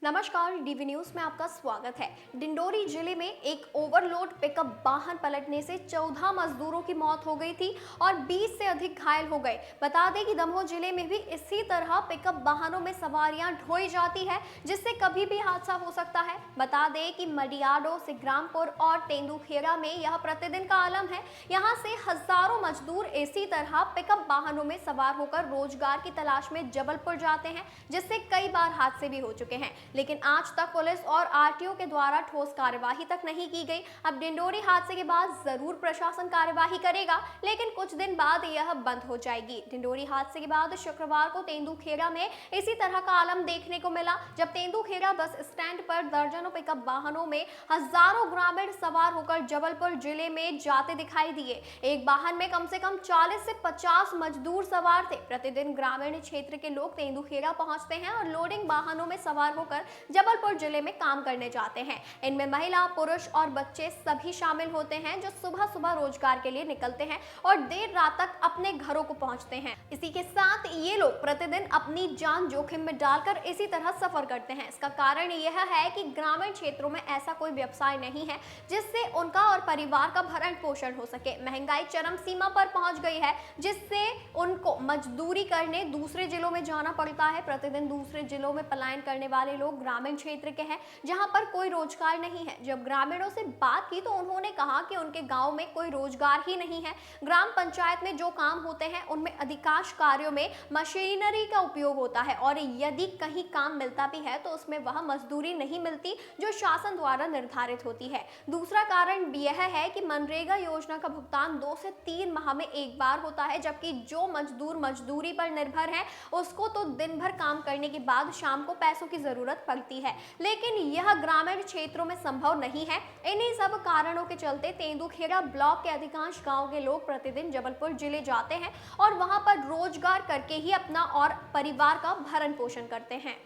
नमस्कार, DV news में आपका स्वागत है। डिंडोरी जिले में एक ओवरलोड पिकअप वाहन पलटने से 14 मजदूरों की मौत हो गई थी और 20 से अधिक घायल हो गए। बता दें कि दमोह जिले में भी इसी तरह पिकअप वाहनों में सवारियां ढोई जाती है, जिससे कभी भी हादसा हो सकता है। बता दें कि मडियाडो, सिग्रामपुर और तेंदुखेड़ा में यह प्रतिदिन का आलम है। यहाँ से हजारों मजदूर इसी तरह पिकअप वाहनों में सवार होकर रोजगार की तलाश में जबलपुर जाते हैं, जिससे कई बार हादसे भी हो चुके हैं, लेकिन आज तक पुलिस और आरटीओ के द्वारा ठोस कार्यवाही तक नहीं की गई। अब डिंडोरी हादसे के बाद जरूर प्रशासन कार्यवाही करेगा, लेकिन कुछ दिन बाद यह बंद हो जाएगी। डिंडोरी हादसे के बाद शुक्रवार को तेंदुखेड़ा में इसी तरह का आलम देखने को मिला, जब तेंदुखेड़ा बस स्टैंड पर दर्जनों पिकअप वाहनों में हजारों ग्रामीण सवार होकर जबलपुर जिले में जाते दिखाई दिए। एक वाहन में कम से कम 40 से 50 मजदूर सवार थे। प्रतिदिन ग्रामीण क्षेत्र के लोग तेंदुखेड़ा पहुंचते हैं और लोडिंग वाहनों में सवार होकर जबलपुर जिले में काम करने जाते हैं। इनमें महिला, पुरुष और बच्चे सभी शामिल होते हैं, जो सुबह सुबह रोजगार के लिए निकलते हैं और देर रात तक अपने घरों को पहुंचते हैं। इसी के साथ ये लोग प्रतिदिन अपनी जान जोखिम में डालकर इसी तरह सफर करते हैं। इसका कारण यह है कि ग्रामीण क्षेत्रों में ऐसा कोई व्यवसाय नहीं है जिससे उनका और परिवार का भरण पोषण हो सके। महंगाई चरम सीमा पर पहुंच गई है, जिससे उनको मजदूरी करने दूसरे जिलों में जाना पड़ता है। प्रतिदिन दूसरे जिलों में पलायन करने वाले लोग ग्रामीण क्षेत्र के हैं, जहां पर कोई रोजगार नहीं है। जब ग्रामीणों से बात की तो उन्होंने कहा कि उनके गांव में कोई रोजगार ही नहीं है। ग्राम पंचायत में जो काम होते हैं उनमें अधिकांश कार्यों में मशीनरी का उपयोग होता है और यदि कहीं काम मिलता भी है तो उसमें वह मजदूरी नहीं मिलती जो शासन द्वारा निर्धारित होती है। दूसरा कारण यह है कि मनरेगा योजना का भुगतान 2 से 3 माह में एक बार होता है, जबकि जो मजदूर मजदूरी पर निर्भर है उसको तो दिन भर काम करने के बाद शाम को पैसों की जरूरत पड़ती है, लेकिन यह ग्रामीण क्षेत्रों में संभव नहीं है। इन्हीं सब कारणों के चलते तेंदुखेड़ा ब्लॉक के अधिकांश गांव के लोग प्रतिदिन जबलपुर जिले जाते हैं और वहां पर रोजगार करके ही अपना और परिवार का भरण पोषण करते हैं।